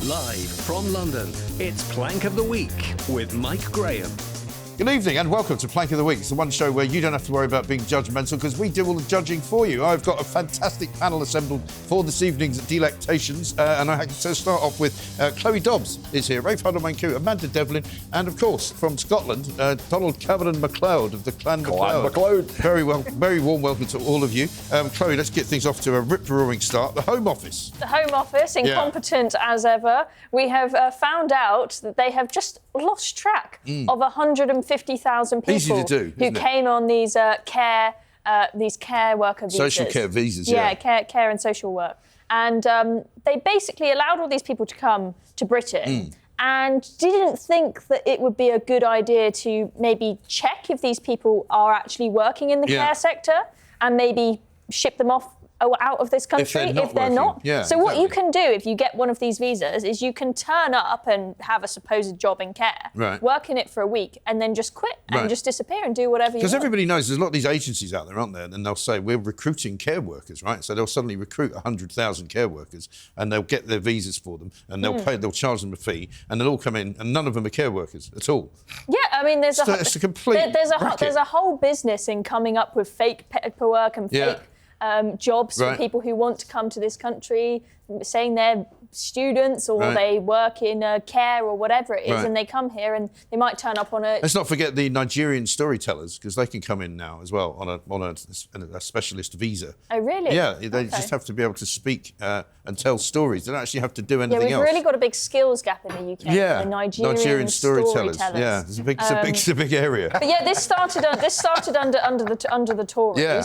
Live from London, it's Plank of the Week with Mike Graham. Good evening and welcome to Plank of the Week. It's the one show where you don't have to worry about being judgmental because we do all the judging for you. I've got a fantastic panel assembled for this evening's delectations and I have to start off with Chloe Dobbs is here, Rafe Heydel-Mankoo, Amanda Devlin and of course from Scotland, Donald Cameron MacLeod of the Clan MacLeod. Very warm welcome to all of you. Chloe, let's get things off to a rip-roaring start. The Home Office. The Home Office, incompetent as ever. We have found out that they have just lost track of 150,000 people who came on these care worker visas. Social care visas, care and social work. And they basically allowed all these people to come to Britain and didn't think that it would be a good idea to maybe check if these people are actually working in the care sector and maybe ship them off out of this country if they're not. Yeah, so what you can do if you get one of these visas is you can turn up and have a supposed job in care, work in it for a week and then just quit and just disappear and do whatever you want. Because everybody knows there's a lot of these agencies out there, aren't there? And they'll say, we're recruiting care workers, right? So they'll suddenly recruit 100,000 care workers and they'll get their visas for them and they'll charge them a fee and they'll all come in and none of them are care workers at all. Yeah, I mean, there's a complete there's a whole business in coming up with fake paperwork and fake jobs for people who want to come to this country, saying they're students or they work in care or whatever it is, and they come here and they might turn up on a... Let's not forget the Nigerian storytellers, because they can come in now as well on a specialist visa. Oh, really? Yeah, they just have to be able to speak and tell stories. They don't actually have to do anything else. Yeah, we've really got a big skills gap in the UK. Yeah, the Nigerian storytellers. Yeah, it's a big area. But yeah, this started under the Tories. Yeah,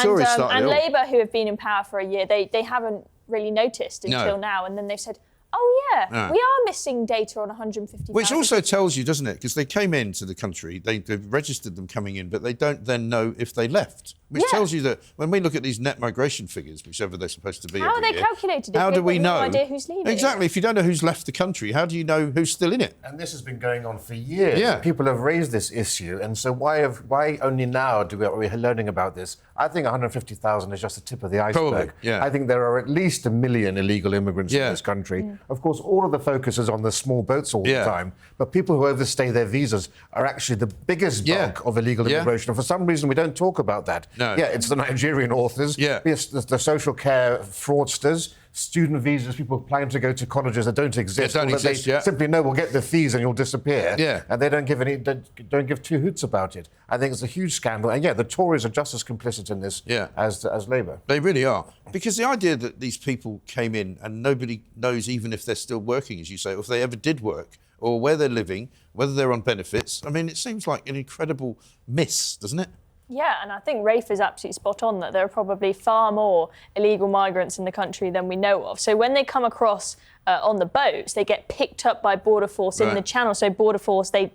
Tories started and Labour, who have been in power for a year, they haven't really noticed until now, and then they've said, we are missing data on 150,000. Which also tells you, doesn't it, because they came into the country, they've registered them coming in, but they don't then know if they left. Which tells you that when we look at these net migration figures, whichever they're supposed to be how are they calculated? How do we know? No idea who's leaving. Exactly. If you don't know who's left the country, how do you know who's still in it? And this has been going on for years. Yeah. People have raised this issue, and so why only now are we learning about this? I think 150,000 is just the tip of the iceberg. Probably, yeah. I think there are at least 1 million illegal immigrants in this country. Of course, all of the focus is on the small boats all the time, but people who overstay their visas are actually the biggest bulk of illegal immigration. And for some reason, we don't talk about that. No. Yeah, it's the Nigerian authors, the social care fraudsters, student visas, people planning to go to colleges that don't exist. They simply know we'll get the fees and you'll disappear. Yeah. And they don't give two hoots about it. I think it's a huge scandal. And the Tories are just as complicit in this as Labour. They really are. Because the idea that these people came in and nobody knows even if they're still working, as you say, or if they ever did work, or where they're living, whether they're on benefits, I mean, it seems like an incredible miss, doesn't it? Yeah, and I think Rafe is absolutely spot on that there are probably far more illegal migrants in the country than we know of. So when they come across on the boats, they get picked up by Border Force in the Channel. So Border Force, they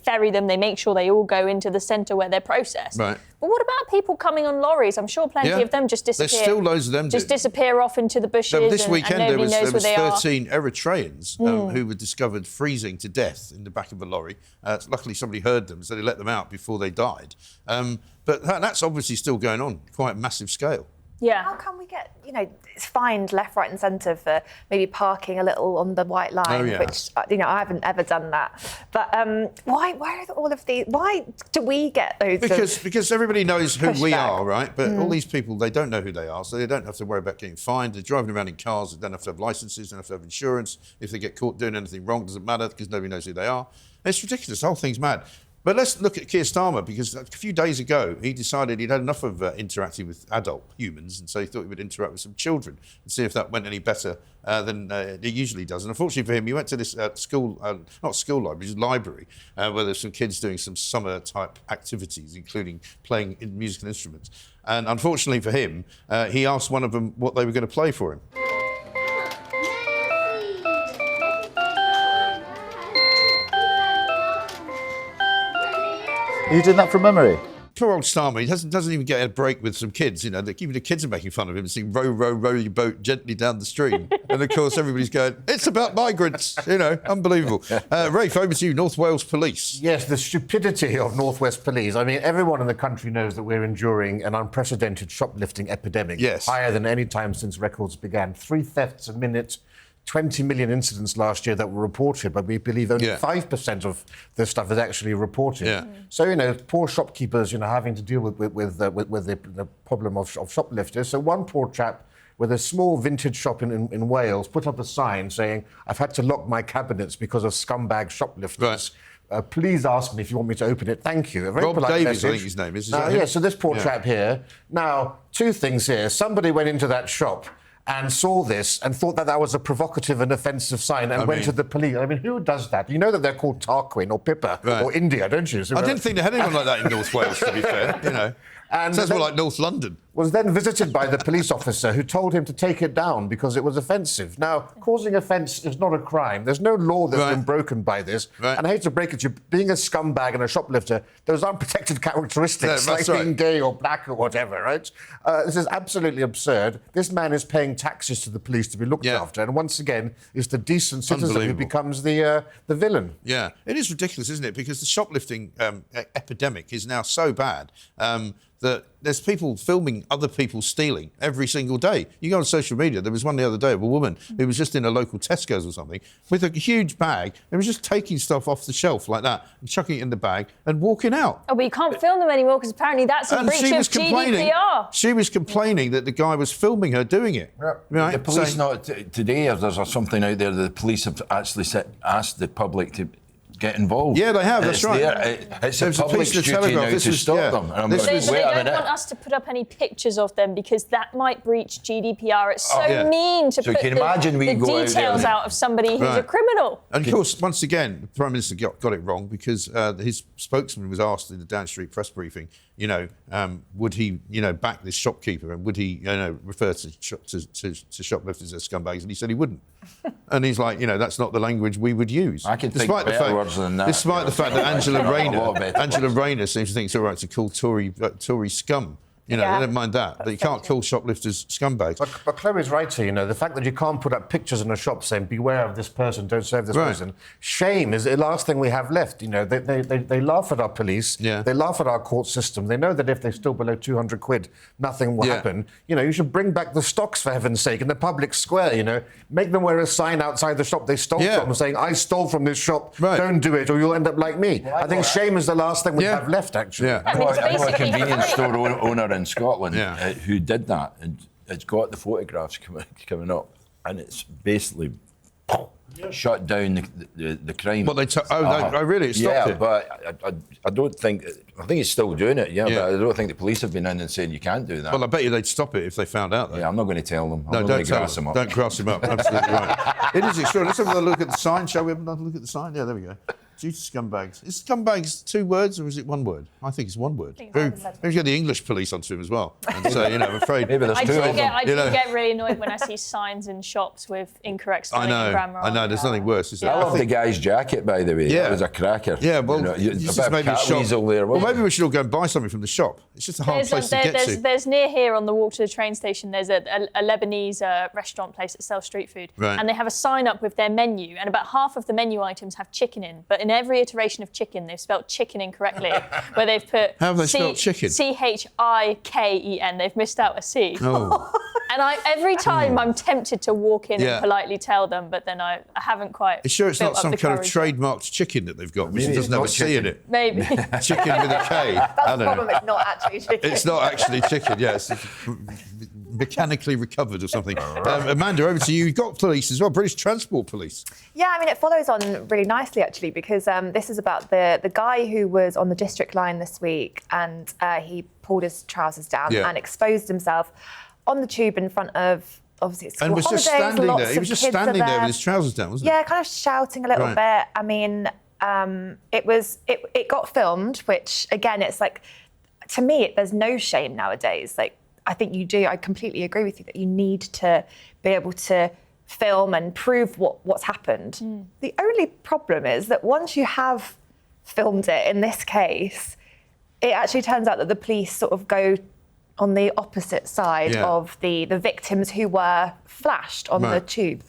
ferry them, they make sure they all go into the centre where they're processed. Right. But what about people coming on lorries? I'm sure plenty of them just disappear. There's still loads of them. Just disappear off into the bushes. This weekend and there was 13 Eritreans who were discovered freezing to death in the back of a lorry. Luckily somebody heard them, so they let them out before they died. But that's obviously still going on, quite massive scale. Yeah. How can we get, fined left, right and centre for maybe parking a little on the white line, which, I haven't ever done that. But why are all of these, why do we get those? Because everybody knows who we are, right? But all these people, they don't know who they are, so they don't have to worry about getting fined. They're driving around in cars, they don't have to have licences, they don't have to have insurance. If they get caught doing anything wrong, it doesn't matter because nobody knows who they are. It's ridiculous, the whole thing's mad. But let's look at Keir Starmer, because a few days ago, he decided he'd had enough of interacting with adult humans, and so he thought he would interact with some children and see if that went any better than it usually does. And unfortunately for him, he went to this school, not school library, just library, where there's some kids doing some summer-type activities, including playing musical instruments. And unfortunately for him, he asked one of them what they were going to play for him. Are you doing that from memory? Poor old Starmer, he doesn't even get a break with some kids, Even the kids are making fun of him and saying, row, row, row your boat gently down the stream. And of course, everybody's going, it's about migrants, unbelievable. Rafe, over to you, North Wales Police. Yes, the stupidity of North West Police. I mean, everyone in the country knows that we're enduring an unprecedented shoplifting epidemic. Yes. Higher than any time since records began. 3 thefts a minute, 20 million incidents last year that were reported, but we believe only 5% of this stuff is actually reported. Yeah. So, poor shopkeepers, having to deal with the problem of shoplifters. So one poor chap with a small vintage shop in Wales put up a sign saying, "I've had to lock my cabinets because of scumbag shoplifters. Right. Please ask me if you want me to open it. Thank you." A very Rob polite Davies, message. I think his name is. So this poor chap here. Now, two things here. Somebody went into that shop and saw this and thought that was a provocative and offensive sign and went to the police. I mean, who does that? You know that they're called Tarquin or Pippa or India, don't you? So I didn't think they had anyone like that in North Wales, to be fair, And sounds more like North London. Was then visited by the police officer who told him to take it down because it was offensive. Now, causing offence is not a crime. There's no law that's been broken by this. Right. And I hate to break it to you, being a scumbag and a shoplifter, those aren't protected characteristics like being gay or black or whatever, right? This is absolutely absurd. This man is paying taxes to the police to be looked after. And once again, it's the decent citizen who becomes the villain. Yeah, it is ridiculous, isn't it? Because the shoplifting epidemic is now so bad that there's people filming other people stealing every single day. You go on social media, there was one the other day of a woman who was just in a local Tesco's or something with a huge bag and was just taking stuff off the shelf like that and chucking it in the bag and walking out. Oh, but you can't film them anymore because apparently that's a breach of GDPR. She was complaining that the guy was filming her doing it. Yeah. Right? The police today, there's something out there, the police have actually asked the public to get involved. Yeah, they have, that's right. It's a public's duty now to stop them. They don't want us to put up any pictures of them because that might breach GDPR. It's so mean to put the details out of somebody who's a criminal. And of course, once again, the Prime Minister got it wrong because his spokesman was asked in the Down Street press briefing, would he, back this shopkeeper and would he, refer to shoplifters as scumbags? And he said he wouldn't. And he's like, that's not the language we would use. I can think better words than that. Despite the fact that Angela Rayner seems to think it's all right to call Tory scum. They don't mind that, but you can't call shoplifters scumbags. But Chloe's right here, the fact that you can't put up pictures in a shop saying, beware of this person, don't serve this person. Shame is the last thing we have left. They laugh at our police, they laugh at our court system. They know that if they're still below 200 quid, nothing will happen. You should bring back the stocks, for heaven's sake, in the public square, Make them wear a sign outside the shop they stole from saying, I stole from this shop, don't do it or you'll end up like me. Well, I think shame is the last thing we have left, actually. I know a convenience store owner in Scotland who did that, and it's got the photographs coming up, and it's basically shut down the crime. Well, really? It stopped it? But I don't think. I think he's still doing it. But I don't think the police have been in and saying you can't do that. Well, I bet you they'd stop it if they found out. Though. Yeah, I'm not going to tell them. No, don't grass them up. Don't grass them up. Absolutely right. It is extraordinary. Let's have another look at the sign. Shall we have another look at the sign? Yeah, there we go. Due to scumbags. Is scumbags 2 words or is it 1 word? I think it's 1 word. Maybe get the English police onto him as well and say, I'm afraid. Maybe there's 2 of them. I do get really annoyed when I see signs in shops with incorrect spelling and grammar. I know. There's nothing worse, is there? I love the guy's jacket, by the way. Yeah. That was a cracker. Yeah, well, it's a bit of cat weasel there. Well, maybe we should all go and buy something from the shop. It's just a hard place to get to. There's near here on the walk to the train station, there's a Lebanese restaurant place that sells street food. Right. And they have a sign up with their menu, and about half of the menu items have chicken in. But in every iteration of chicken, they've spelled chicken incorrectly, where they've put How have they spelled chicken? CHIKEN. They've missed out a C. Oh. And every time I'm tempted to walk in and politely tell them, but then I haven't quite. Are you sure it's not some kind of trademarked chicken that they've got, which doesn't have a C in it? Maybe. Chicken with a K. That's the problem, it's not actually chicken. It's not actually chicken, yes. It's mechanically recovered or something. Amanda, over to you. You've got police as well, British Transport Police. Yeah, I mean, it follows on really nicely, actually, because this is about the guy who was on the District line this week and he pulled his trousers down and exposed himself on the tube in front of, obviously, it's school and was holidays, just standing lots there. He was of just kids standing are there with his trousers down, wasn't he? Yeah, kind of shouting a little bit. I mean, it got filmed, which, again, it's like, to me, there's no shame nowadays. Like, I think you do. I completely agree with you that you need to be able to film and prove what's happened. The only problem is that once you have filmed it, in this case, it actually turns out that the police sort of go on the opposite side of the victims who were flashed on the tube.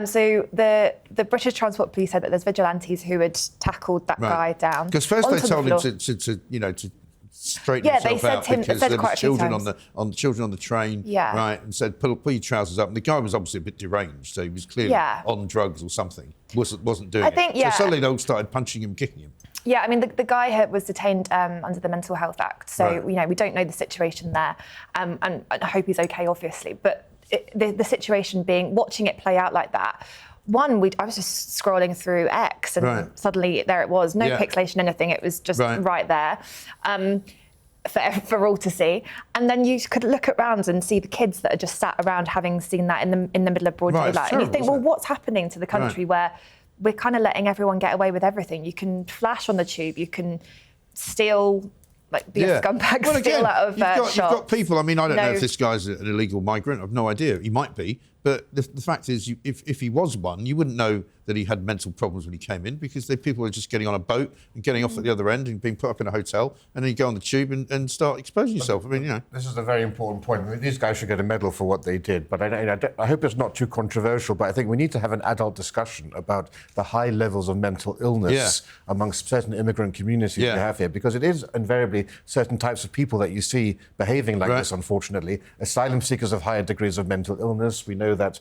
So the British Transport Police said that there's vigilantes who had tackled that guy down. Because first they told him to straighten himself out because there was children on the train, right, and said, pull your trousers up. And the guy was obviously a bit deranged, so he was clearly on drugs or something. Wasn't doing it. So suddenly they all started punching him, kicking him. Yeah, I mean, the guy was detained under the Mental Health Act, so we don't know the situation there, and I hope he's okay, obviously. But the situation being, watching it play out like that. One, I was just scrolling through X, and suddenly there it was, no pixelation, anything. It was just right there. For all to see, and then you could look around and see the kids that are just sat around having seen that in the middle of broad daylight, and you think, well, what's happening to the country where we're kind of letting everyone get away with everything? You can flash on the tube, you can steal, be a scumbag, steal out of shops. You've got people. I mean, I don't know if this guy's an illegal migrant. I've no idea. He might be. But the fact is, if he was one, you wouldn't know that he had mental problems when he came in, because people are just getting on a boat and getting off at the other end and being put up in a hotel, and then you go on the tube and start exposing yourself. I mean, This is a very important point. I mean, these guys should get a medal for what they did, but I hope it's not too controversial, but I think we need to have an adult discussion about the high levels of mental illness amongst certain immigrant communities we have here, because it is invariably certain types of people that you see behaving like this, unfortunately. Asylum seekers have higher degrees of mental illness. We know that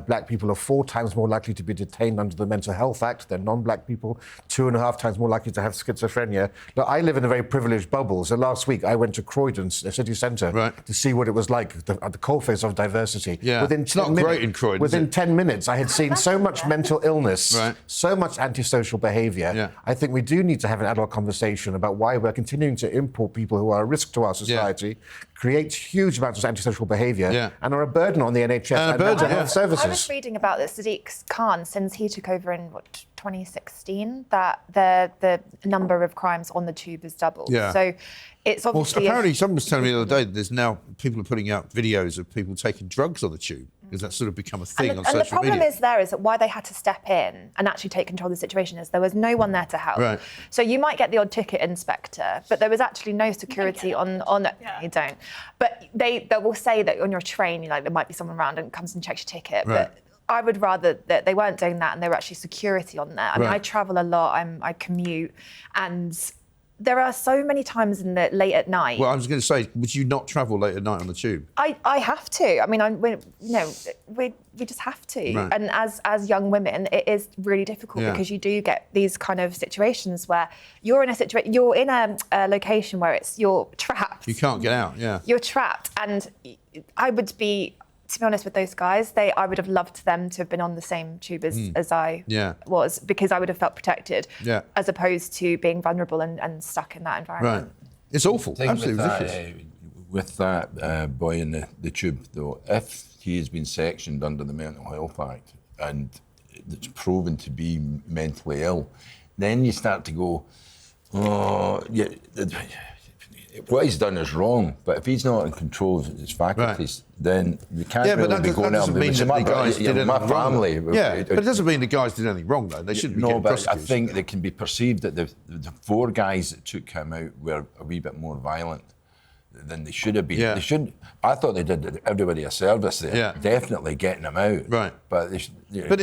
black people are 4 times more likely to be detained under the Mental Health Act than non-black people, 2.5 times more likely to have schizophrenia. Now, I live in a very privileged bubble, so last week I went to Croydon city centre to see what it was like, the coalface of diversity. It's not great in Croydon. Within 10 minutes, I had seen so much mental illness, so much antisocial behaviour. I think we do need to have an adult conversation about why we're continuing to import people who are a risk to our society, create huge amounts of antisocial behaviour, and are a burden on the NHS and mental health services. I was reading about that Sadiq Khan, since he took over in 2016, that the number of crimes on the tube has doubled. So it's obviously... Well, apparently someone was telling me the other day that there's now people are putting out videos of people taking drugs on the tube, because that's sort of become a thing on social media. And the problem is that why they had to step in and actually take control of the situation is there was no one there to help. So you might get the odd ticket inspector, but there was actually no security on you don't. But they will say that on your train, there might be someone around and comes and checks your ticket. But I would rather that they weren't doing that and there were actually security on there. I mean, I travel a lot, I commute, and there are so many times in the late at night. Well, I was going to say, would you not travel late at night on the tube? I have to. I mean, we just have to. And as young women, it is really difficult because you do get these kind of situations where you're in a location where you're trapped. You can't get out. You're trapped, and I would be. To be honest with those guys, I would have loved them to have been on the same tube as I was, because I would have felt protected, as opposed to being vulnerable and stuck in that environment. It's awful, absolutely ridiculous. With that boy in the tube, though, if he has been sectioned under the Mental Health Act and it's proven to be mentally ill, then you start to go, what he's done is wrong, but if he's not in control of his faculties, then you can't really be going out and my family. But it doesn't mean the guys did anything wrong, though. They shouldn't be getting prosecuted. I think it can be perceived that the 4 guys that took him out were a wee bit more violent than they should have been. They shouldn't. I thought they did everybody a service there, definitely getting them out. But it's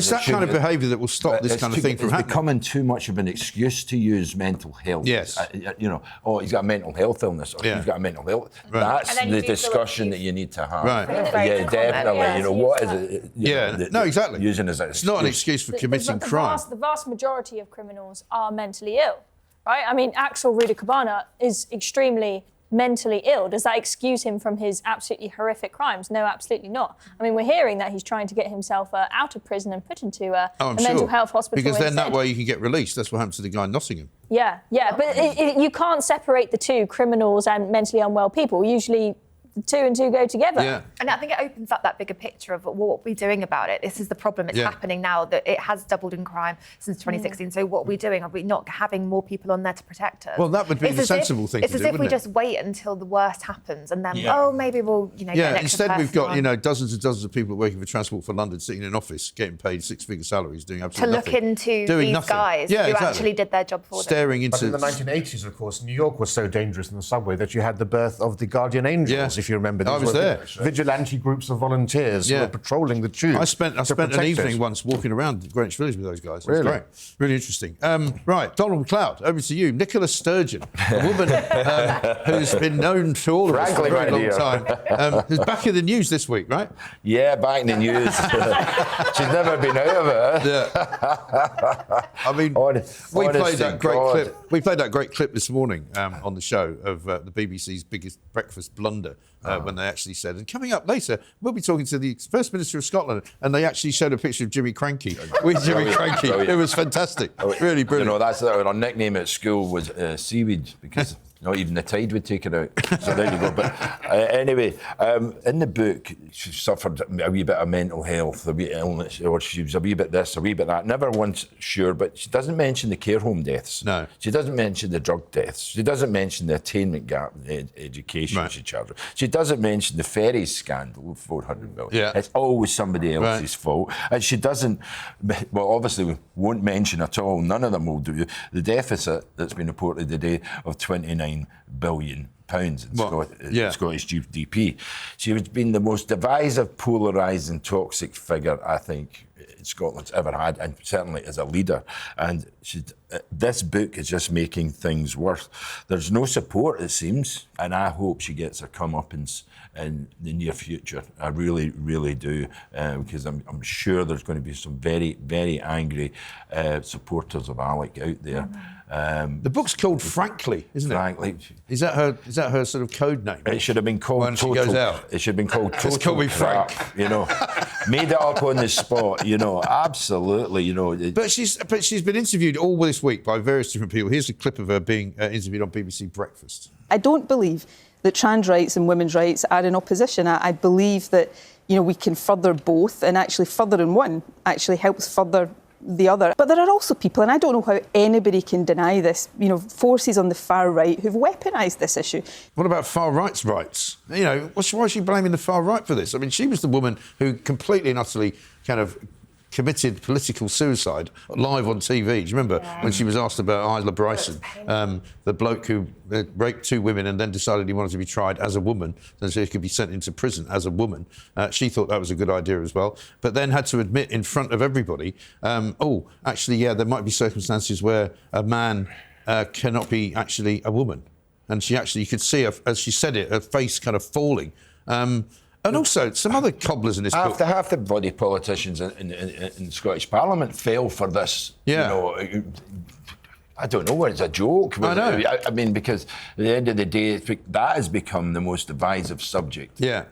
that kind of behaviour that will stop this kind of thing from happening. It's becoming too much of an excuse to use mental health. Yes. He's got a mental health illness, or he's got a mental health. That's the discussion that you need to have. Yeah, definitely. What is it? No, exactly. Using as it's not an excuse for committing crime. The vast majority of criminals are mentally ill, right? I mean, Axel Rudakabana is extremely mentally ill. Does that excuse him from his absolutely horrific crimes? No, absolutely not. I mean, we're hearing that he's trying to get himself out of prison and put into a mental health hospital because then instead. that way you can get released. That's what happened to the guy in Nottingham. But you can't separate the two, criminals and mentally unwell people. Usually the 2 and 2 go together. And I think it opens up that bigger picture of what we're doing about it. This is the problem. It's happening now, that it has doubled in crime since 2016. So what are we doing? Are we not having more people on there to protect us? Well, that would be the sensible thing to do, It's as if we just wait until the worst happens and then, maybe we'll, get an extra instead we've got, on. dozens and dozens of people working for Transport for London sitting in an office, getting paid 6-figure salaries, doing absolutely nothing. To look into these guys who actually did their job for them. Staring into... But in the 1980s, of course, New York was so dangerous in the subway that you had the birth of the Guardian Angels. if you remember. I was there. Vigilante groups of volunteers who were patrolling the tube. I spent an evening once walking around Greenwich Village with those guys. It was great. Really interesting. Right, Donald MacLeod, over to you. Nicola Sturgeon, a woman who's been known to all of us for a very long time, who's back in the news this week, right? Yeah, back in the news. She's never been out of it. Yeah. I mean, we played that great clip. We played that great clip this morning on the show of the BBC's biggest breakfast blunder when they actually said, and coming up later, we'll be talking to the First Minister of Scotland, and they actually showed a picture of Jimmy Cranky with Jimmy Cranky. It was fantastic. Really brilliant. You know, that's our nickname at school was Seaweed, because not even the tide would take her out. So there you go. But anyway, in the book, she suffered a wee bit of mental health, a wee illness, or she was a wee bit this, a wee bit that. Never once sure, but she doesn't mention the care home deaths. No. She doesn't mention the drug deaths. She doesn't mention the attainment gap in education she children. She doesn't mention the ferries scandal of 400 million. Yeah. It's always somebody else's fault. And she doesn't, well, obviously we won't mention at all, none of them will do, the deficit that's been reported today of 29 billion pounds in Scottish GDP. She has been the most divisive, polarising, toxic figure, I think, Scotland's ever had, and certainly as a leader. And this book is just making things worse. There's no support, it seems, and I hope she gets her comeuppance in the near future. I really, really do, because I'm sure there's going to be some very, very angry supporters of Alec out there. The book's called Frankly, isn't it? Frankly. Is that her sort of code name? It should have been called when Total. She goes out. It should have been called Total. It's called me Frank. Crap, you know. Made it up on the spot, you know. Absolutely, you know. But she's been interviewed all this week by various different people. Here's a clip of her being interviewed on BBC Breakfast. I don't believe that trans rights and women's rights are in opposition. I believe that, you know, we can further both, and actually furthering one actually helps further the other. But there are also people, and I don't know how anybody can deny this, you know, forces on the far right who've weaponised this issue. What about far right's rights? You know, why is she blaming the far right for this? I mean, she was the woman who completely and utterly kind of committed political suicide live on TV. Do you remember when she was asked about Isla Bryson, the bloke who raped 2 women and then decided he wanted to be tried as a woman and so he could be sent into prison as a woman? She thought that was a good idea as well, but then had to admit in front of everybody, there might be circumstances where a man cannot be actually a woman. And you could see her, as she said it, her face kind of falling. And also, some other cobblers in this book. Half the bloody politicians in Scottish Parliament fell for this. Yeah. You know, I don't know, it's a joke. I know. I mean, because at the end of the day, that has become the most divisive subject. Yeah.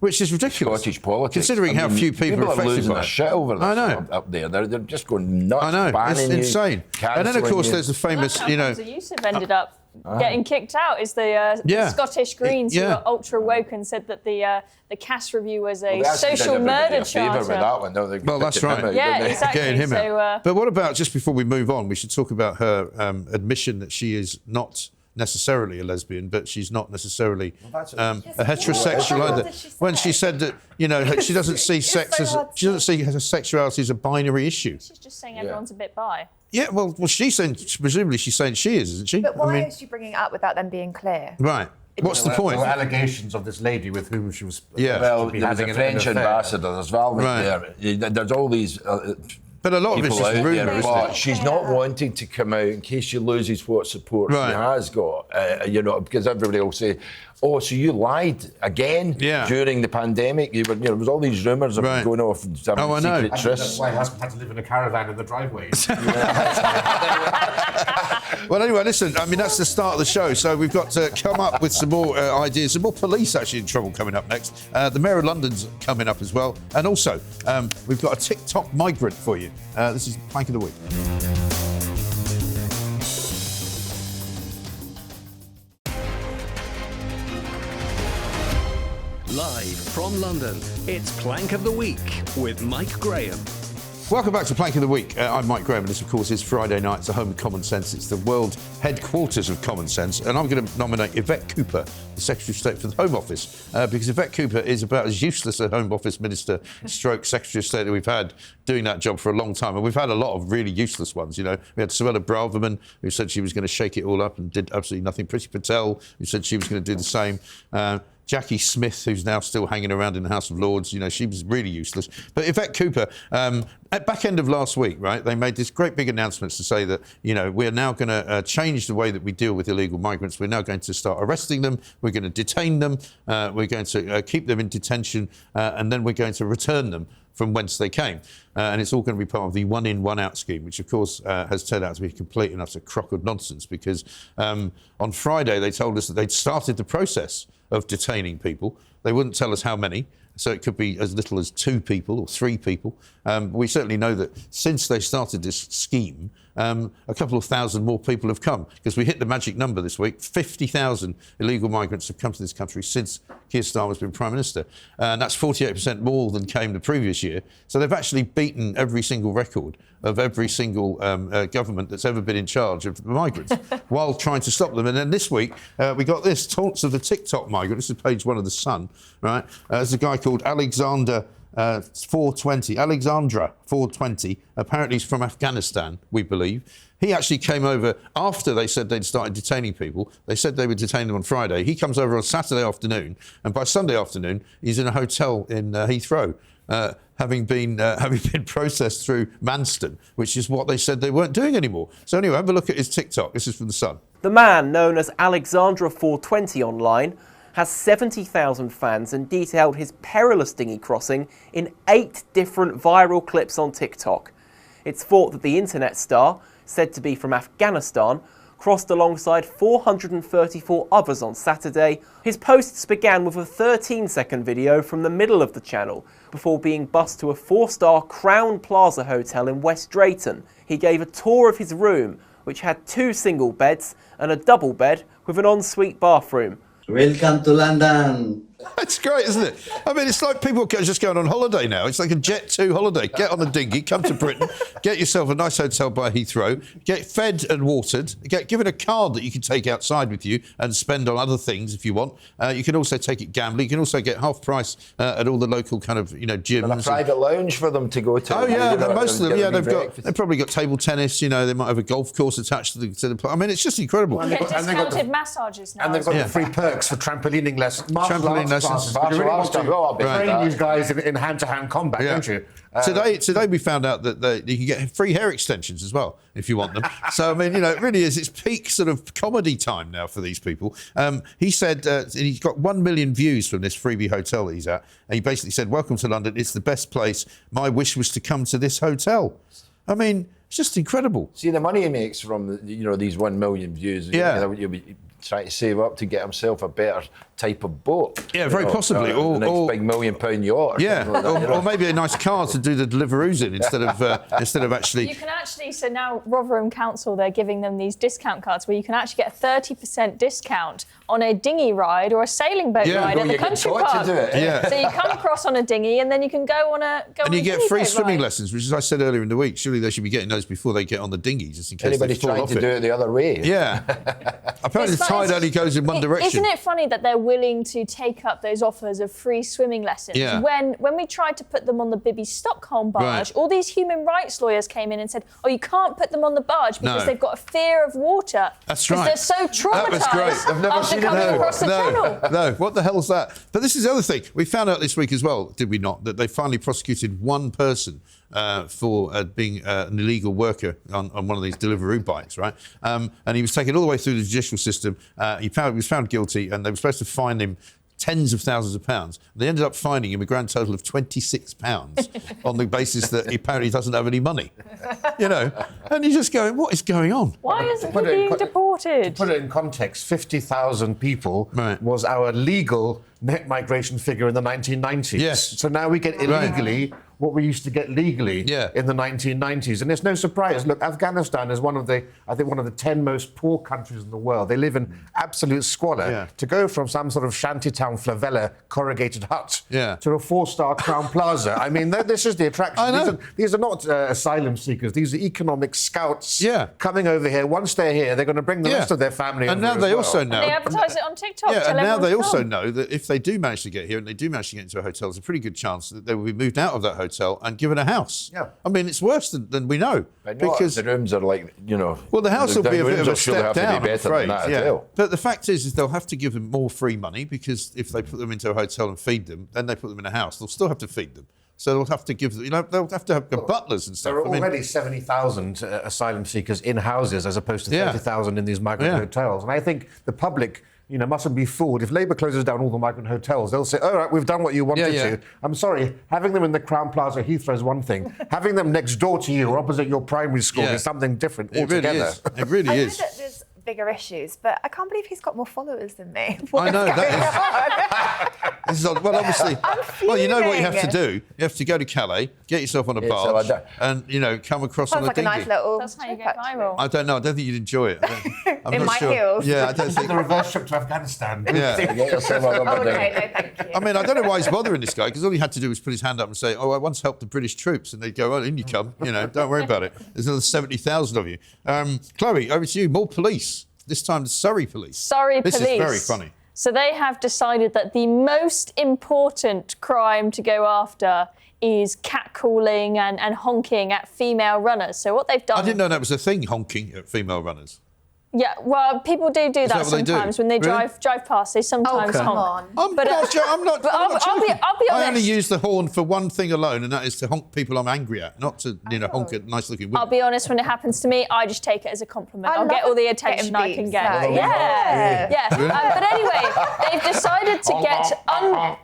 Which is ridiculous. Scottish politics. Considering how few people are affected losing by their shit over this. I know. Up there. They're just going nuts. I know. Banning it's insane. Cancelling and then, of course, there's the famous, That's how Hamza Yusuf ended up getting kicked out. Is the Scottish Greens who are ultra woke and said that the Cass review was a social murder charter. With that one, don't they? Well, that's right. Yeah, exactly. Getting him out. But what about, just before we move on, we should talk about her admission that she is not necessarily a lesbian, but she's not necessarily a heterosexual either. When she said that, you know, she doesn't see sex as she doesn't see her sexuality as a binary issue. She's just saying everyone's a bit bi. Yeah, well, she's saying, presumably she's saying she is, isn't she? But why is she bringing it up without them being clear? Right. What's the point? There were allegations of this lady with whom she was. Well, there's a French ambassador as well. Right. There's all these. But a lot of it's just rumour, isn't but it? she's not wanting to come out in case she loses what support she has got, you know, because everybody will say, oh, so you lied again during the pandemic? There was all these rumours of going off and having secret trysts. That's why her husband had to live in a caravan in the driveway. Well, anyway, listen, I mean, that's the start of the show. So we've got to come up with some more ideas, some more police actually in trouble coming up next. The Mayor of London's coming up as well. And also, we've got a TikTok migrant for you. This is Plank of the Week. Live from London, it's Plank of the Week with Mike Graham. Welcome back to Plank of the Week. I'm Mike Graham, and this, of course, is Friday night. It's the home of common sense. It's the world headquarters of common sense. And I'm going to nominate Yvette Cooper, the Secretary of State for the Home Office, because Yvette Cooper is about as useless a Home Office Minister stroke Secretary of State that we've had doing that job for a long time. And we've had a lot of really useless ones, you know. We had Suella Braverman, who said she was going to shake it all up and did absolutely nothing. Priti Patel, who said she was going to do the same. Jackie Smith, who's now still hanging around in the House of Lords, you know, she was really useless. But Yvette Cooper, at back end of last week, right, they made this great big announcements to say that, you know, we're now going to change the way that we deal with illegal migrants. We're now going to start arresting them. We're going to detain them. We're going to keep them in detention, and then we're going to return them from whence they came. And it's all going to be part of the one in, one out scheme, which, of course, has turned out to be a complete and utter crock of nonsense, because on Friday they told us that they'd started the process of detaining people. They wouldn't tell us how many, so it could be as little as 2 people or 3 people. We certainly know that since they started this scheme, a couple of thousand more people have come, because we hit the magic number this week. 50,000 illegal migrants have come to this country since Keir Starmer's been Prime Minister. And that's 48% more than came the previous year. So they've actually beaten every single record of every single government that's ever been in charge of the migrants while trying to stop them. And then this week, we got this, taunts of the TikTok migrant. This is page 1 of The Sun, right? There's a guy called Alexandra 420. Apparently he's from Afghanistan, we believe. He actually came over after they said they'd started detaining people. They said they would detain them on Friday. He comes over on Saturday afternoon, and by Sunday afternoon, he's in a hotel in Heathrow, having been processed through Manston, which is what they said they weren't doing anymore. So anyway, have a look at his TikTok. This is from The Sun. The man, known as Alexandra 420 online, has 70,000 fans and detailed his perilous dinghy crossing in 8 different viral clips on TikTok. It's thought that the internet star, said to be from Afghanistan, crossed alongside 434 others on Saturday. His posts began with a 13-second video from the middle of the channel before being bussed to a 4-star Crown Plaza hotel in West Drayton. He gave a tour of his room, which had 2 single beds and a double bed with an ensuite bathroom. Welcome to London. That's great, isn't it? I mean, it's like people just going on holiday now. It's like a Jet 2 holiday. Get on the dinghy, come to Britain, get yourself a nice hotel by Heathrow, get fed and watered, get given a card that you can take outside with you and spend on other things if you want. You can also take it gambling. You can also get half price at all the local kind of, gyms. And a private lounge for them to go to. Oh, yeah, most of them, they've probably got table tennis, they might have a golf course attached to the I mean, it's just incredible. You get discounted massages now. And they've got the free perks for trampolining lessons. Trampoline lessons. You really want to train these guys in hand-to-hand combat, don't you? Today we found out that you can get free hair extensions as well if you want them. So, I mean, it really is. It's peak sort of comedy time now for these people. He said he's got 1 million views from this freebie hotel that he's at. And he basically said, "Welcome to London. It's the best place. My wish was to come to this hotel." I mean, it's just incredible. See the money he makes from these 1 million views. Yeah. You'll be trying to save up to get himself a better type of boat. Yeah, very possibly. A nice big £1 million yacht. Yeah, like that, or maybe a nice car to do the Deliveroos in instead of actually. You can actually, so now Rotherham Council, they're giving them these discount cards where you can actually get a 30% discount on a dinghy ride or a sailing boat ride at the country park. To do it. Yeah. So you come across on a dinghy and then you can go on a And you get free swimming ride. lessons, which, as I said earlier in the week, surely they should be getting those before they get on the dinghy, just in case Anybody's they fall trying off to do it the other way. Yeah. Apparently the tide only goes in one direction. Isn't it funny that they're willing to take up those offers of free swimming lessons? Yeah. When we tried to put them on the Bibby Stockholm barge, all these human rights lawyers came in and said, "Oh, you can't put them on the barge because they've got a fear of water." That's right. Because they're so traumatised after coming across the channel. No, what the hell's that? But this is the other thing. We found out this week as well, did we not, that they finally prosecuted one person for being an illegal worker on one of these Deliveroo bikes, right? And he was taken all the way through the judicial system. He was found guilty, and they were supposed to fine him tens of thousands of pounds. They ended up fining him a grand total of £26 on the basis that he apparently doesn't have any money. And you're just going, what is going on? Why isn't he being deported? To put it in context, 50,000 people was our legal net migration figure in the 1990s. Yes. So now we get illegally what we used to get legally in the 1990s. And it's no surprise. Look, Afghanistan is one of the 10 most poor countries in the world. They live in absolute squalor. Yeah. To go from some sort of shantytown favela corrugated hut to a 4-star Crown Plaza, I mean, this is the attraction. I know. These are not asylum seekers. These are economic scouts coming over here. Once they're here, they're going to bring the rest of their family and over now they as well. also know. They advertise it on TikTok. Yeah, and now they also know that if they do manage to get here and they do manage to get into a hotel, there's a pretty good chance that they will be moved out of that hotel hotel and given a house. Yeah. I mean, it's worse than we know. But because the rooms are like, Well, the house will be a bit of a step down, have to be better than that hotel. But the fact is they'll have to give them more free money because if they put them into a hotel and feed them, then they put them in a house, they'll still have to feed them. So they'll have to give them, they'll have to have butlers and stuff. There are already 70,000 asylum seekers in houses as opposed to 30,000 in these migrant hotels. And I think the public, mustn't be fooled. If Labour closes down all the migrant hotels, they'll say, all right, we've done what you wanted to. I'm sorry, having them in the Crown Plaza Heathrow is one thing. Having them next door to you or opposite your primary school is something different altogether. It really is. I know that there's bigger issues, but I can't believe he's got more followers than me. I know. This is odd. Well, obviously, you know what you have to do. You have to go to Calais, get yourself on a barge, and come across on a dinghy. Nice little. That's how you get viral. I don't know. I don't think you'd enjoy it. I'm in not my sure. heels. Yeah, I don't think. The reverse trip to Afghanistan. Yeah. Okay, no, thank you. I mean, I don't know why he's bothering this guy because all he had to do was put his hand up and say, "Oh, I once helped the British troops," and they'd go, "Oh, in you come." Don't worry about it. There's another 70,000 of you. Chloe, over to you. More police. This time, the Surrey police. Surrey police. This is very funny. So they have decided that the most important crime to go after is catcalling and honking at female runners. So what they've done... I didn't know that was a thing, honking at female runners. Yeah, well, people do that what they do? sometimes when they Really? drive past. They sometimes come honk. on. I'm not joking. I'll be honest. I only use the horn for one thing alone, and that is to honk people I'm angry at, not to honk at nice-looking women. I'll be honest. When it happens to me, I just take it as a compliment. I'll get all the attention I can get. Getting beats, Yeah. But anyway, they've decided to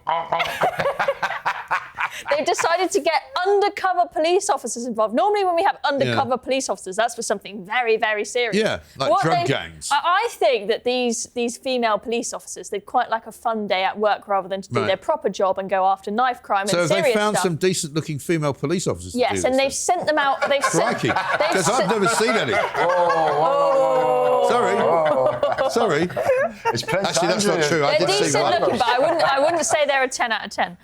They've decided to get undercover police officers involved. Normally, when we have undercover police officers, that's for something very, very serious. Yeah, like drug gangs. I think that these female police officers, they'd quite like a fun day at work rather than to do their proper job and go after knife crime and serious stuff. So they found some decent-looking female police officers to do Yes, and they've sent them out. Crikey, because I've never seen any. Sorry. Actually, that's not true. They're decent looking, but I wouldn't say they're a 10 out of 10.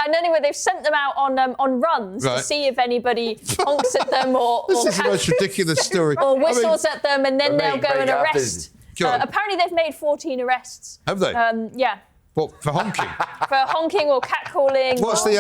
And anyway, they've sent them out on runs to see if anybody honks at them or this is the most ridiculous story. or whistles at them, and then they'll go and arrest. Go apparently, they've made 14 arrests. Have they? Yeah. What, for honking? For honking or catcalling. What's the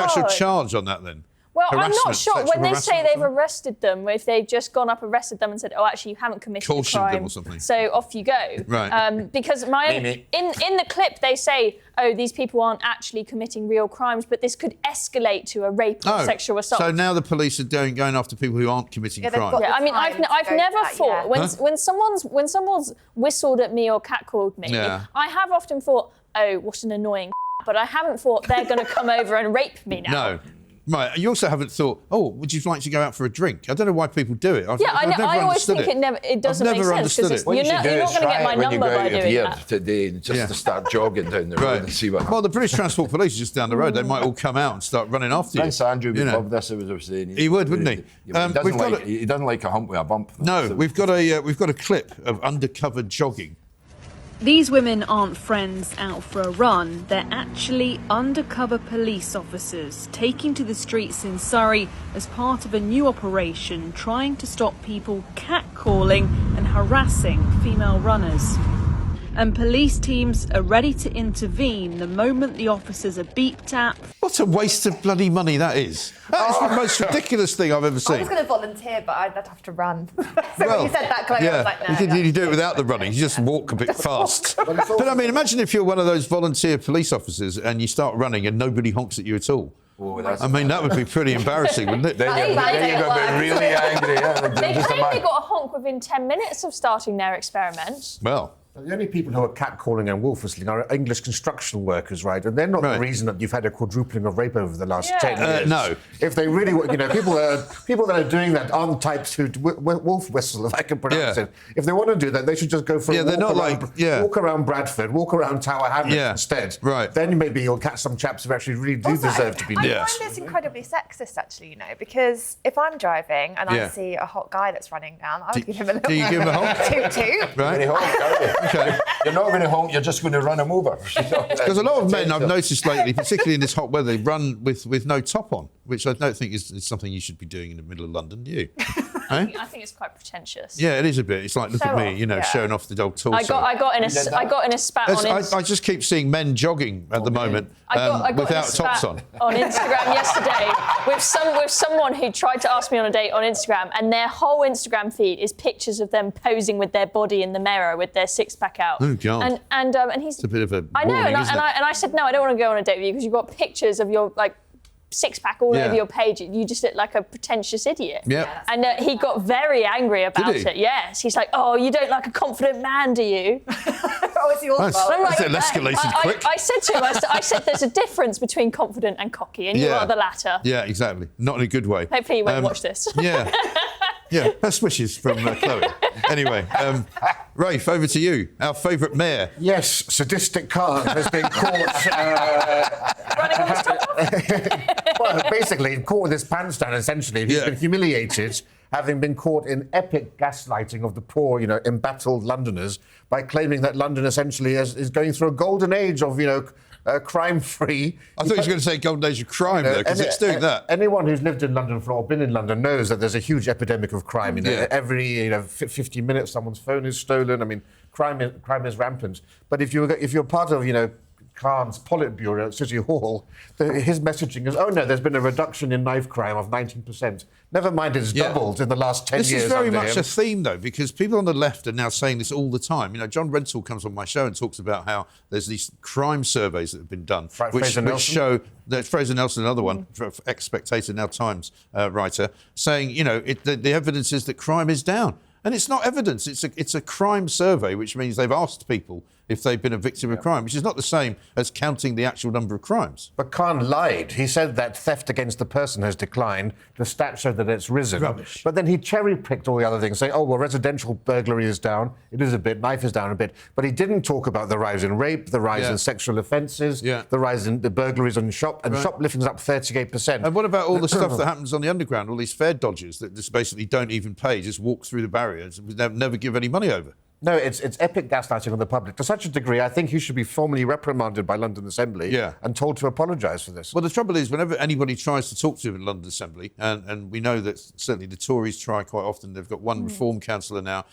actual charge on that then? Well, I'm not sure. Sexual When they say harassment they've arrested them, if they've just gone up, arrested them and said, oh, actually, you haven't committed a Cautioned crime. them or something. So off you go. Right. Because in the clip, they say, oh, these people aren't actually committing real crimes, but this could escalate to a rape or sexual assault. So now the police are going after people who aren't committing crimes. Yeah, I mean, I've never thought, when someone's whistled at me or catcalled me, I have often thought, oh, what an annoying but I haven't thought they're going to come over and rape me now. No. Right, you also haven't thought, oh, would you like to go out for a drink? I don't know why people do it. I always think it doesn't make sense because you're not going to get my number by doing that. Today, just to start jogging down the road and see what happens. Well, the British Transport Police are just down the road. They might all come out and start running after you. Prince Andrew would love this, as I was saying. He would, wouldn't he? He doesn't like a hump with a bump. No, we've got a clip of undercover jogging. These women aren't friends out for a run. They're actually undercover police officers taking to the streets in Surrey as part of a new operation trying to stop people catcalling and harassing female runners. And police teams are ready to intervene the moment the officers are beeped at. What a waste of bloody money that is. That is the most ridiculous thing I've ever seen. I was going to volunteer, but I'd have to run. So when you said that, Chloe, I was like, no. You do it without the running. You just walk a bit fast. But I mean, imagine if you're one of those volunteer police officers and you start running and nobody honks at you at all. I mean, that would be pretty embarrassing, wouldn't it? Then you're going to be really angry. They claim they got a honk within 10 minutes of starting their experiment. Well... The only people who are catcalling and wolf whistling are English construction workers, right? And they're not the reason that you've had a quadrupling of rape over the last 10 years. No. If they really, people that are doing that aren't types who wolf whistle, if I can pronounce it. If they want to do that, they should just go for a walk around Bradford, walk around Tower Hamlets instead. Right. Then maybe you'll catch some chaps who actually really do deserve to be I find this incredibly sexist, actually, because if I'm driving and I see a hot guy that's running down, I would give him a little... Do you give him a honk? Toot-toot. Right. Okay. You're not going to honk, you're just going to run him over. Because a lot of men I've noticed lately, particularly in this hot weather, they run with no top on, which I don't think is something you should be doing in the middle of London, do you? I think it's quite pretentious. Yeah, it is a bit. It's like, look at me, you know, showing off the old torso. I got in a spat on Instagram. I just keep seeing men jogging at the moment without tops on. On Instagram yesterday with someone who tried to ask me on a date on Instagram, and their whole Instagram feed is pictures of them posing with their body in the mirror with their six-pack out. Oh God! And he's. It's a bit of a. I know, warning, and I said no, I don't want to go on a date with you because you've got pictures of your six-pack all over your page. You just look like a pretentious idiot. Yeah. And he got very angry about it. Yes. He's like, oh, you don't like a confident man, do you? It's your fault. It escalated quick. I said to him, I said there's a difference between confident and cocky, and you are the latter. Yeah, exactly. Not in a good way. Hopefully you won't watch this. Yeah. Yeah, best wishes from Chloe. Anyway, Rafe, over to you. Our favourite mayor. Yes, Sadiq Khan has been caught... Running with his top off? Well, basically, caught with his pants down, essentially. He's been humiliated, having been caught in epic gaslighting of the poor, embattled Londoners by claiming that London essentially is going through a golden age of, crime-free. I thought you were going to say golden age of crime, though, because it's doing that. Anyone who's lived in London or been in London knows that there's a huge epidemic of crime. Every 50 minutes, someone's phone is stolen. I mean, crime is rampant. But if you're part of, Khan's Politburo at City Hall, his messaging is, oh no, there's been a reduction in knife crime of 19%. Never mind, it's doubled in the last 10 years. This is very much a theme, though, because people on the left are now saying this all the time. John Rentoul comes on my show and talks about how there's these crime surveys that have been done, which show that Fraser Nelson, another one, ex-Spectator, now Times writer, saying, the evidence is that crime is down. And it's not evidence, it's a crime survey, which means they've asked people if they've been a victim of crime, which is not the same as counting the actual number of crimes. But Khan lied. He said that theft against the person has declined. The stats show that it's risen. Rubbish. But then he cherry-picked all the other things, saying, residential burglary is down. It is a bit. Knife is down a bit. But he didn't talk about the rise in rape, the rise in sexual offences, the rise in the burglaries on shoplifting is up 38%. And what about all the stuff that happens on the underground, all these fare dodgers that just basically don't even pay, just walk through the barriers and never give any money over? No, it's epic gaslighting on the public. To such a degree, I think he should be formally reprimanded by London Assembly and told to apologise for this. Well, the trouble is, whenever anybody tries to talk to him in London Assembly, and we know that certainly the Tories try quite often, they've got one reform councillor now,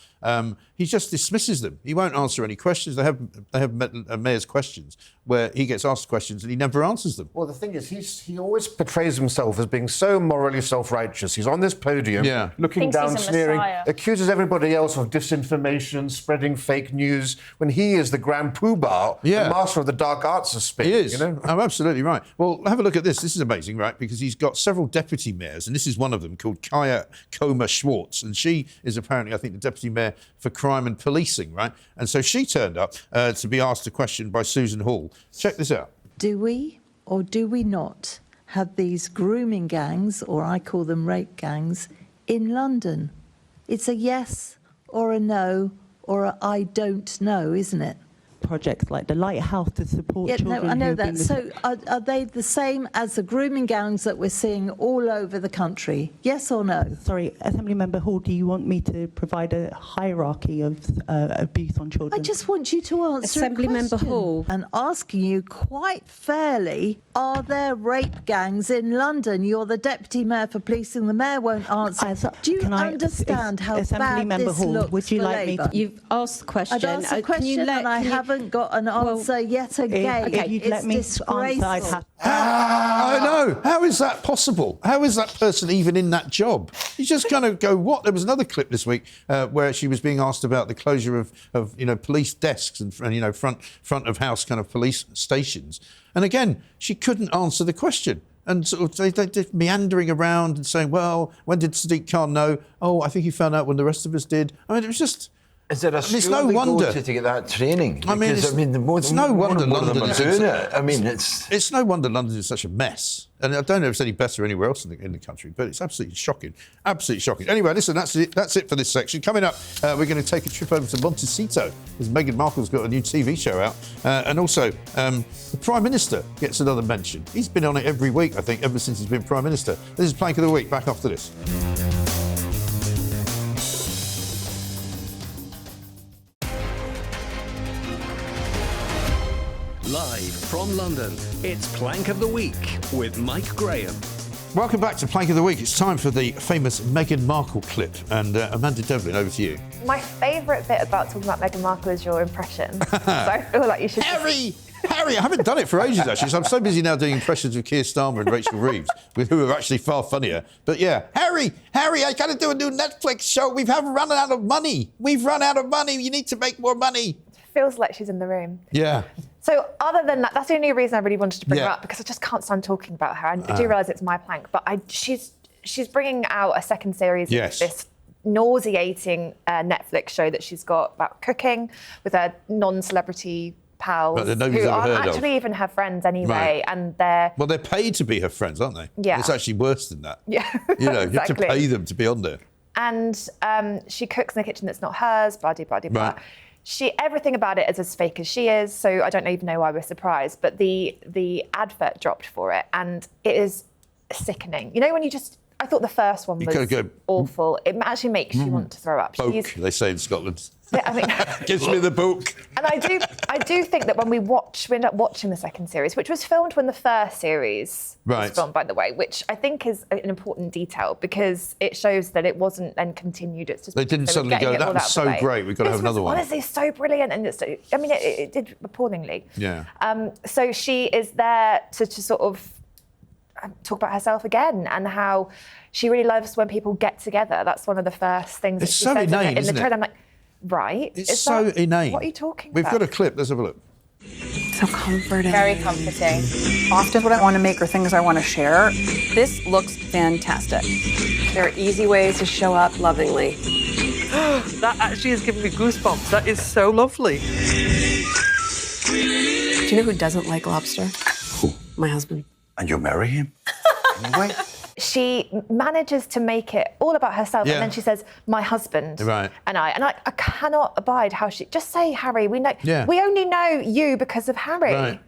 he just dismisses them. He won't answer any questions. They have mayor's questions where he gets asked questions and he never answers them. Well, the thing is, he always portrays himself as being so morally self-righteous. He's on this podium, looking down, sneering, accuses everybody else of disinformation, spreading fake news, when he is the grand poobah, the master of the dark arts of spin. He is. I'm absolutely right. Well, have a look at this. This is amazing, right? Because he's got several deputy mayors, and this is one of them called Kaya Schwartz, and she is apparently, I think, the deputy mayor for crime and policing, right? And so she turned up to be asked a question by Susan Hall. Check this out. Do we or do we not have these grooming gangs, or I call them rape gangs, in London? It's a yes or a no or a I don't know, isn't it? Projects like the Lighthouse to support children. No, I know that. So are they the same as the grooming gangs that we're seeing all over the country? Yes or no? Sorry, Assemblymember Hall, do you want me to provide a hierarchy of abuse on children? I just want you to answer Assemblymember Hall. And asking you quite fairly, are there rape gangs in London? You're the Deputy Mayor for Policing. The Mayor won't answer. Do you understand how bad this looks would you for like Labour? me to... You've asked the question. I've asked the question and I haven't got an answer yet again. If you'd let me disgraceful. answer, I know. How is that possible? How is that person even in that job? You just kind of go, what? There was another clip this week where she was being asked about the closure of police desks and front of house kind of police stations. And again, she couldn't answer the question. And sort of they're meandering around and saying, well, when did Sadiq Khan know? Oh, I think he found out when the rest of us did. I mean, it was just... Is there a school they go to get that training? Because, it's no wonder London is doing it. I mean, it's no wonder London is such a mess. And I don't know if it's any better anywhere else in the country, but it's absolutely shocking. Absolutely shocking. Anyway, listen, that's it for this section. Coming up, we're going to take a trip over to Montecito, because Meghan Markle's got a new TV show out. And also, the Prime Minister gets another mention. He's been on it every week, I think, ever since he's been Prime Minister. This is Plank of the Week. Back after this. Live from London, it's Plank of the Week with Mike Graham. Welcome back to Plank of the Week. It's time for the famous Meghan Markle clip. And Amanda Devlin, over to you. My favourite bit about talking about Meghan Markle is your impression. So I feel like you should... Harry, I haven't done it for ages, actually. So I'm so busy now doing impressions of Keir Starmer and Rachel Reeves, who are actually far funnier. But yeah, Harry, I got to do a new Netflix show. We've run out of money. We've run out of money. You need to make more money. Feels like she's in the room. Yeah. So other than that, that's the only reason I really wanted to bring her up, because I just can't stand talking about her. I do realise it's my plank, but she's bringing out a second series of this nauseating Netflix show that she's got about cooking with her non-celebrity pals who aren't actually even her friends anyway, and they're paid to be her friends, aren't they? Yeah. It's actually worse than that. Yeah. You know, exactly. you have to pay them to be on there. And she cooks in a kitchen that's not hers, blah, blah, blah, blah. Right. Everything about it is as fake as she is, so I don't even know why we're surprised. But the advert dropped for it, and it is sickening. You know, when I thought the first one was awful. It actually makes you want to throw up. Boke, they say in Scotland. Yeah, I mean, gives me the book. And I do think that when we end up watching the second series, which was filmed when the first series was filmed, by the way, which I think is an important detail because it shows that it wasn't then continued. It's just they didn't suddenly go, that was so great, we've got to have another one. Honestly, so brilliant, and it did appallingly. Yeah. So she is there to sort of talk about herself again and how she really loves when people get togetger. That's one of the first things that she says in the trailer. I'm like, right. It's so inane. What are you talking about? We've got a clip. Let's have a look. So comforting. Very comforting. Often what I want to make are things I want to share. This looks fantastic. There are easy ways to show up lovingly. That actually is giving me goosebumps. That is so lovely. Do you know who doesn't like lobster? Who? My husband. And you'll marry him? Anyway? She manages to make it all about herself, and then she says, "My husband and I cannot abide how she just say Harry. We know we only know you because of Harry. Right.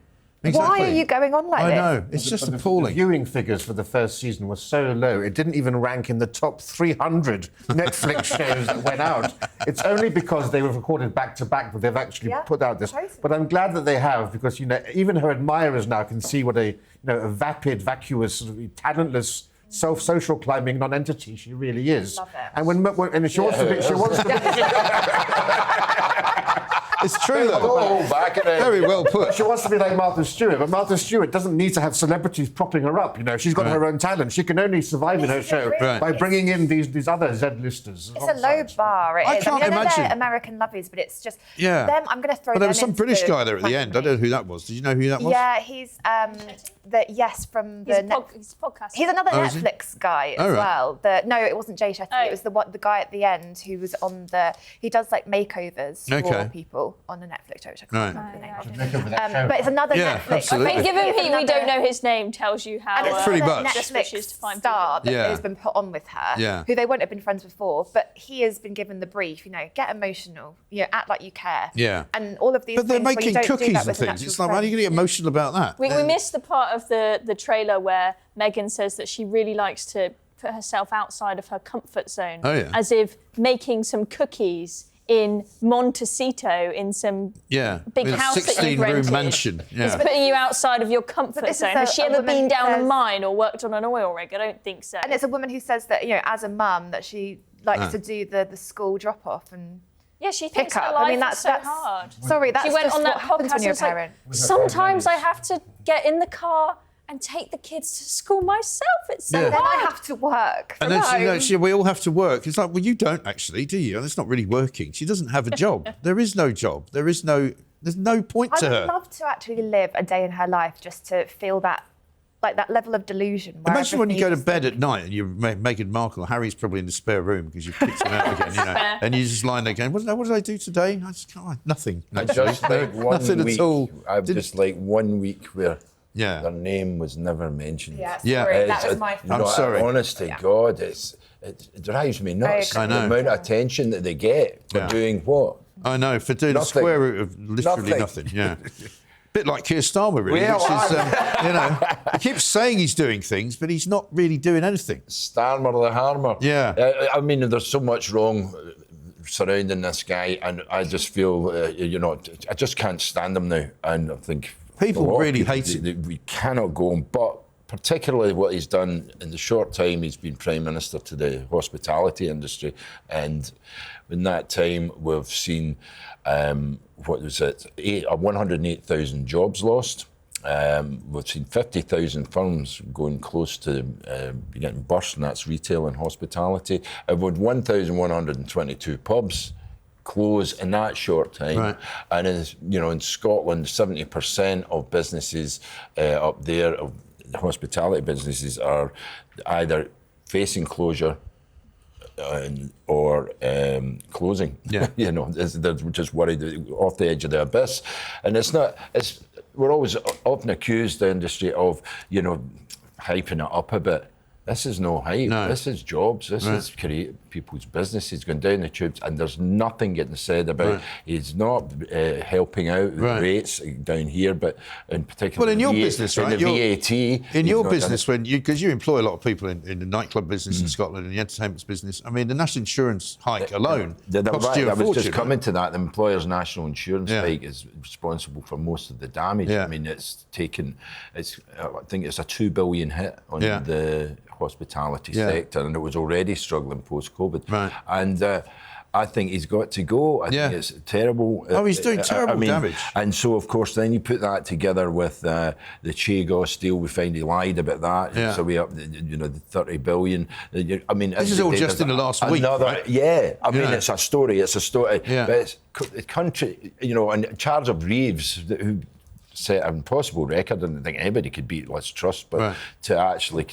Exactly. Why are you going on like this? I know it's just appalling. The viewing figures for the first season were so low; it didn't even rank in the top 300 Netflix shows that went out. It's only because they were recorded back to back that they've actually put out this. Totally. But I'm glad that they have, because even her admirers now can see what a vapid, vacuous, sort of talentless, social climbing non-entity she really is. Love it. And she wants to be. It's true, though. Very well put. She wants to be like Martha Stewart, but Martha Stewart doesn't need to have celebrities propping her up. She's got her own talent. She can only survive in her show by bringing in these other Z-listers. It's a low bar. It is. Can't imagine. They're American lovies, but it's just them. I'm going to throw. But there was some British guy there at the end. I don't know who that was. Did you know who that was? Yeah, he's from the podcast. He's another Netflix guy as well. No, it wasn't Jay Shetty. It was the guy at the end who was on the. He does like makeovers for people on the Netflix show, which I can't remember the name of. But it's another Netflix. Absolutely. I think given we don't know his name tells you how it's pretty much Netflix star that has been put on with her, who they wouldn't have been friends before, but he has been given the brief. Get emotional. Act like you care. Yeah. And all of these. But they're things making cookies and things. It's like, how are you going to get emotional about that? We missed the part of the trailer where Meghan says that she really likes to put herself outside of her comfort zone. Oh, yeah. As if making some cookies in Montecito in some big house that you've rented. 16-room mansion. It's putting you outside of your comfort zone. Has she ever been down a mine or worked on an oil rig? I don't think so. And it's a woman who says that, as a mum, that she likes to do the school drop-off and she thinks her life is so hard. Sorry, that's she went just on that what happens podcast when you're and a parent. sometimes I have to get in the car and take the kids to school myself. It's so hard. Then I have to work. And then we all have to work. It's like, well, you don't actually, do you? And it's not really working. She doesn't have a job. There is no job. There's no point to her. I would love to actually live a day in her life just to feel that level of delusion. Imagine when you go to bed at night and you're Meghan Markle. Harry's probably in the spare room because you've kicked him out again, and you're just lying there going, what did I do today? I just can't, nothing. Nothing at all. I've just like 1 week where their name was never mentioned. That was my fault. I'm sorry. Honest to God, it drives me nuts. I know. The amount of attention that they get for doing what? I know, for doing the square root of literally nothing. Yeah. Bit like Keir Starmer, really, which is, he keeps saying he's doing things, but he's not really doing anything. Starmer the Harmer. Yeah. I mean, there's so much wrong surrounding this guy, and I just feel, I just can't stand him now. And I think people really hate him. We cannot go on, but particularly what he's done in the short time he's been Prime Minister to the hospitality industry. And in that time, we've seen, 108,000 jobs lost. We've seen 50,000 firms going close to getting burst, and that's retail and hospitality. We've had 1,122 pubs close in that short time. Right. And in Scotland, 70% of businesses up there, of hospitality businesses, are either facing closure or closing. Yeah. They're just worried, off the edge of the abyss. And we're always often accused, the industry, of, hyping it up a bit. This is no hype. No. This is jobs. This is create people's businesses going down the tubes, and there's nothing getting said about. Right. He's not helping out with rates down here, but in particular, well, in your business, right? In the VAT. In your business, because you employ a lot of people in the nightclub business in Scotland and the entertainment business. I mean, the national insurance hike alone cost you a fortune. I was just coming to that. The employer's national insurance hike is responsible for most of the damage. Yeah. I mean, I think it's a $2 billion hit on the hospitality sector, and it was already struggling post-COVID. Right. And I think he's got to go. I think it's terrible. Oh, he's doing terrible damage. And so, of course, then you put that together with the Chagos deal. We find he lied about that. Yeah. So we up, the 30 billion. I mean, this is all just in the last week, right? Yeah. I mean, it's a story. Yeah. But it's the country, in charge of Reeves, who set an impossible record. I don't think anybody could beat Liz Truss, but to actually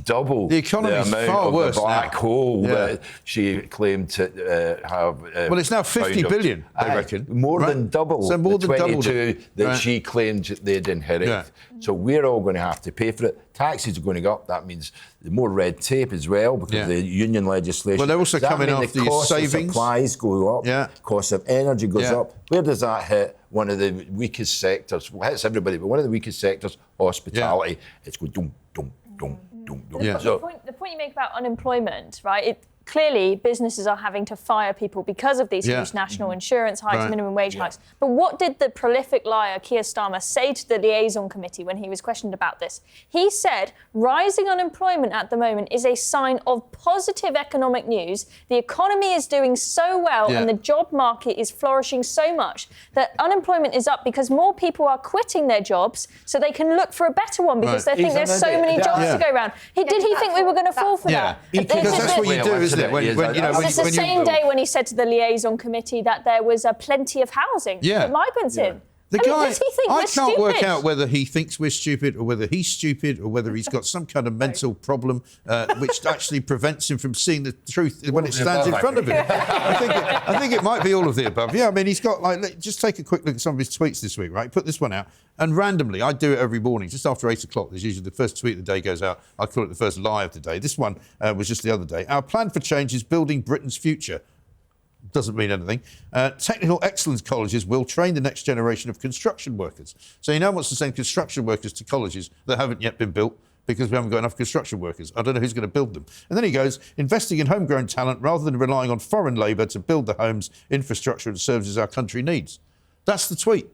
double the amount far of worse the black hole that she claimed to have. Well, it's now 50 billion, they reckon. More than double. So more the than 22 that she claimed they'd inherit. Yeah. So we're all going to have to pay for it. Taxes are going to go up. That means more red tape as well, because of the union legislation. Well, they're also coming after your savings. The supplies go up. Yeah. Cost of energy goes up. Where does that hit? One of the weakest sectors. Well, it hits everybody, but one of the weakest sectors, hospitality. It's going dum, dum, dum, dum, dum. Yeah. So, the point you make about unemployment, right? Clearly, businesses are having to fire people because of these huge national insurance hikes, minimum wage hikes. But what did the prolific liar, Keir Starmer, say to the liaison committee when he was questioned about this? He said, rising unemployment at the moment is a sign of positive economic news. The economy is doing so well and the job market is flourishing so much that unemployment is up because more people are quitting their jobs so they can look for a better one because they think there's so many jobs to go around. Did he think we were going to fall for that? Because that's what you do, isn't it? It's the same day when he said to the liaison committee that there was plenty of housing to put migrants in. The guy, does he think I we're can't stupid? work out whether he thinks we're stupid or whether he's stupid or whether he's got some kind of mental problem which actually prevents him from seeing the truth when it stands in front of him. I think it might be all of the above. Yeah, I mean, he's got, just take a quick look at some of his tweets this week, right? Put this one out. And randomly, I do it every morning, just after 8 o'clock. There's usually the first tweet of the day goes out. I call it the first lie of the day. This one was just the other day. Our plan for change is building Britain's future. Doesn't mean anything. Technical excellence colleges will train the next generation of construction workers. So he now wants to send construction workers to colleges that haven't yet been built because we haven't got enough construction workers. I don't know who's going to build them. And then he goes, investing in homegrown talent rather than relying on foreign labour to build the homes, infrastructure and services our country needs. That's the tweet.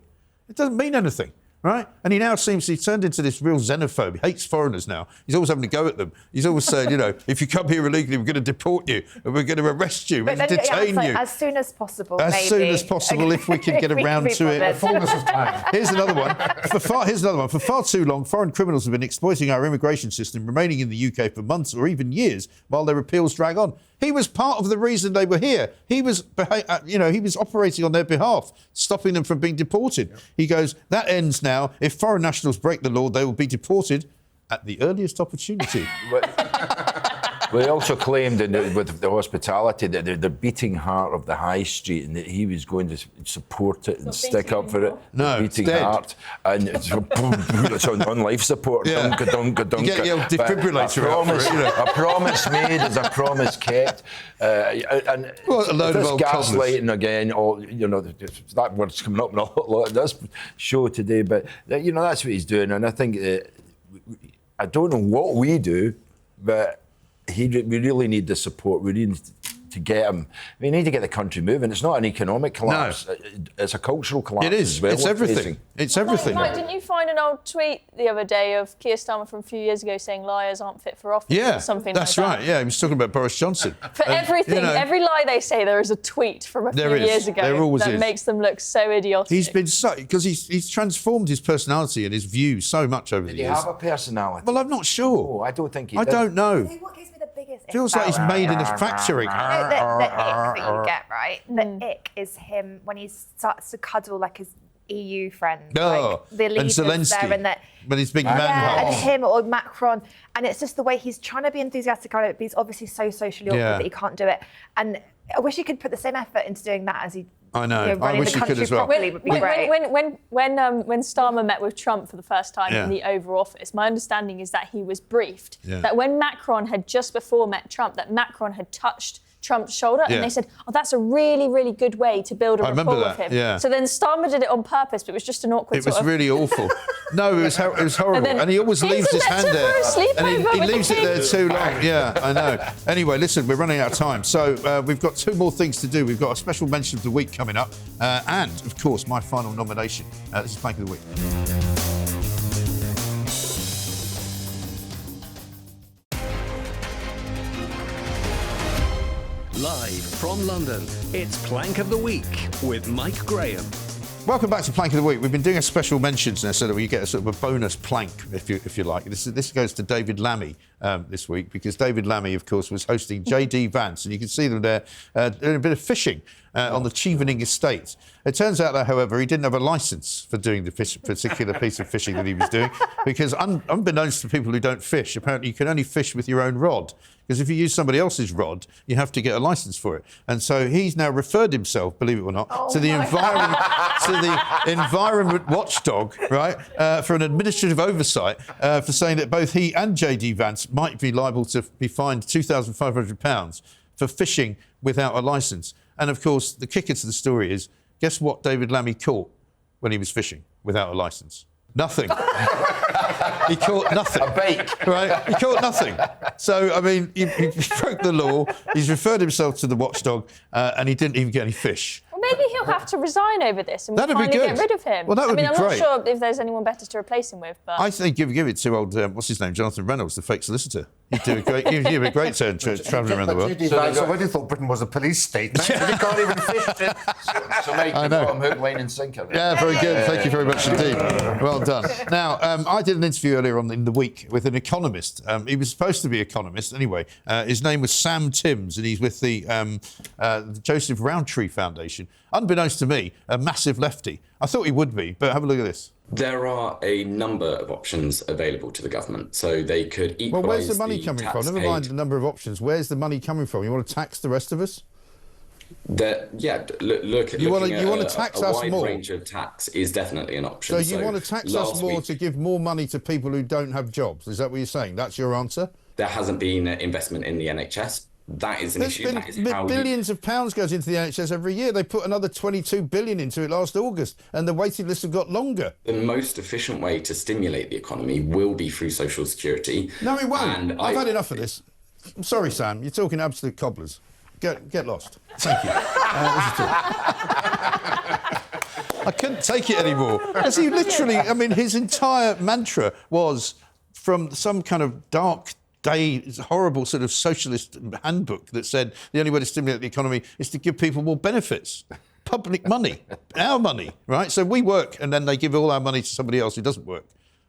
It doesn't mean anything. Right? And he now seems he's turned into this real xenophobe. He hates foreigners now. He's always having to go at them. He's always saying, if you come here illegally, we're going to deport you and we're going to arrest you and detain you. As soon as possible, As soon as possible, if we can get around to it. Fullness of time. Here's another one. For far too long, foreign criminals have been exploiting our immigration system, remaining in the UK for months or even years while their appeals drag on. He was part of the reason they were here. He was, he was operating on their behalf, stopping them from being deported. Yep. He goes, that ends now. If foreign nationals break the law, they will be deported at the earliest opportunity. Well, he also claimed with the hospitality that the beating heart of the high street and that he was going to support it and stick up for it. No, beating it's dead. Heart. And it's on life support. Yeah. Dunka. You get your defibrillator a promise made is a promise kept. And a load of old gaslighting again, that word's coming up in a lot of this show today, but that's what he's doing. And I think I don't know what we do, but we really need the support. We need to get him. We need to get the country moving. It's not an economic collapse. No. It's a cultural collapse. It is. As well. It's everything. It's everything. Mike, didn't you find an old tweet the other day of Keir Starmer from a few years ago saying liars aren't fit for office or something like that? That's right. Yeah, he was talking about Boris Johnson. For everything, every lie they say, there is a tweet from a few years ago that makes them look so idiotic. He's been because he's transformed his personality and his views so much over the years. Did he have a personality? Well, I'm not sure. Oh, I don't think he did. I don't know. What gives me the biggest Feels like he's made in a factory. The ick that you get, right? The ick is him when he starts to cuddle like his EU friends, like the leaders and Zelensky, there, and that when he's big man and him or Macron, and it's just the way he's trying to be enthusiastic about it, but he's obviously so socially awkward that he can't do it. And I wish he could put the same effort into doing that as he. I know. I wish he could as well. When Starmer met with Trump for the first time in the Oval Office, my understanding is that he was briefed that when Macron had just before met Trump, that Macron had touched Trump's shoulder, and they said, "Oh, that's a really, really good way to build a rapport with him." Yeah. So then Starmer did it on purpose, but it was just an awkward. It was really awful. No, it was horrible, and he always leaves his hand there, and he leaves it there too long. Yeah, I know. Anyway, listen, we're running out of time, so we've got 2 more things to do. We've got a special mention of the week coming up, and of course, my final nomination. This is Plank of the Week. Live from London, it's Plank of the Week with Mike Graham. Welcome back to Plank of the Week. We've been doing a special mentions now so that we get a sort of a bonus plank, if you like. This goes to David Lammy this week, because David Lammy, of course, was hosting J.D. Vance, and you can see them there doing a bit of fishing on the Chevening estate. It turns out that, however, he didn't have a licence for doing the particular piece of fishing that he was doing, because unbeknownst to people who don't fish, apparently you can only fish with your own rod. Because if you use somebody else's rod, you have to get a licence for it. And so he's now referred himself, believe it or not, to the environment watchdog, right, for an administrative oversight for saying that both he and J.D. Vance might be liable to be fined £2,500 for fishing without a licence. And of course, the kicker to the story is, guess what David Lammy caught when he was fishing without a licence? Nothing. He caught nothing. A bait. Right? He caught nothing. So, I mean, he broke the law. He's referred himself to the watchdog, and he didn't even get any fish. Well, maybe he'll have to resign over this and we'll That'd be finally good. get rid of him. Well, that would be I'm great. not sure if there's anyone better to replace him with, but... I think give it to old, what's his name, Jonathan Reynolds, the fake solicitor. He'd do a great turn travelling around the world. I already thought Britain was a police state. Now you can't even fish it. So Mike, you've got him hook, line and sinker. Yeah, very good. Thank you very much indeed. Well done. Now, I did an interview earlier on in the week with an economist. He was supposed to be an economist anyway. His name was Sam Timms, and he's with the Joseph Rowntree Foundation. Unbeknownst to me, a massive lefty. I thought he would be, but have a look at this. There are a number of options available to the government, so they could equalise. Well, where's the money coming from? Never mind the number of options. Where's the money coming from? You want to tax the rest of us? Look at you want to tax us more. A wide range of tax is definitely an option. So you want to tax us more to give more money to people who don't have jobs? Is that what you're saying? That's your answer? There hasn't been investment in the NHS. That is an issue. That is how billions of pounds goes into the NHS every year. They put another 22 billion into it last August, and the waiting lists have got longer. The most efficient way to stimulate the economy will be through social security. No, it won't. And I've had enough of this. I'm sorry, Sam. You're talking absolute cobblers. Get lost. Thank you. I couldn't take it anymore. Because he literally, I mean, his entire mantra was from some kind of dark horrible sort of socialist handbook that said the only way to stimulate the economy is to give people more benefits. Public money, our money, right? So we work and then they give all our money to somebody else who doesn't work.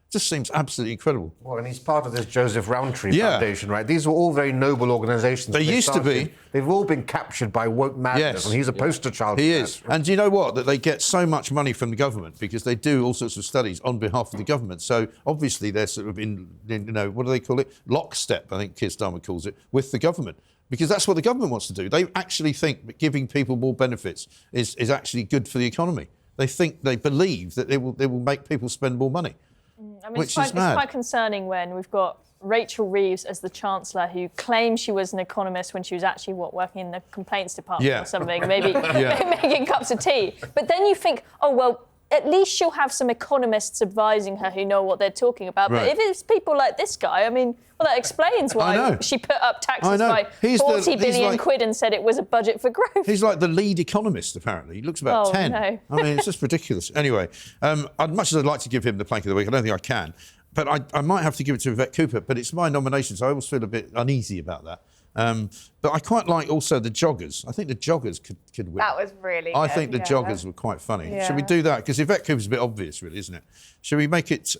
Just seems absolutely incredible. Well, and he's part of this Joseph Rowntree Foundation, right? These were all very noble organisations. They used to be. They've all been captured by woke madness, and he's a poster child. He is. And do you know what? That they get so much money from the government because they do all sorts of studies on behalf of the government. So obviously they're sort of in what do they call it? Lockstep, I think Keir Starmer calls it, with the government. Because that's what the government wants to do. They actually think that giving people more benefits is actually good for the economy. They believe that it will make people spend more money. I mean, it's quite concerning when we've got Rachel Reeves as the Chancellor, who claims she was an economist when she was actually, working in the complaints department or something, maybe making cups of tea. But then you think, oh, well, at least she'll have some economists advising her who know what they're talking about. Right. But if it's people like this guy, I mean, well, that explains why she put up taxes by 40 billion quid and said it was a budget for growth. He's like the lead economist, apparently. He looks about 10. No. I mean, it's just ridiculous. Anyway, much as I'd like to give him the plank of the week, I don't think I can. But I might have to give it to Yvette Cooper, but it's my nomination, so I always feel a bit uneasy about that. But I quite like also the joggers. I think the joggers could win. That was really I good, think the joggers were quite funny. Yeah. Should we do that? Because Yvette Cooper's a bit obvious, really, isn't it? Should we make it...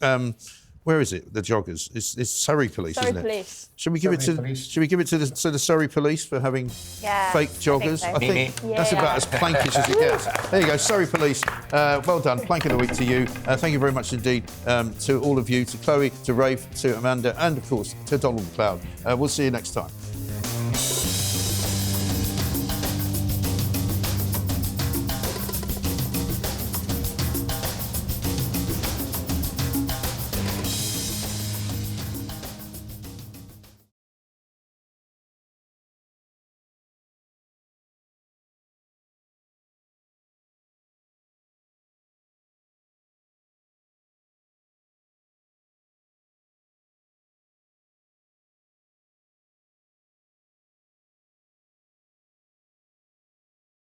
where is it? The joggers. It's Surrey Police, isn't it? Police. Should we give it to the Surrey Police for having fake joggers? I think that's about as plankish as it gets. There you go, Surrey Police. Well done. Plank of the week to you. Thank you very much indeed to all of you, to Chloe, to Rafe, to Amanda, and of course to Donald MacLeod. We'll see you next time.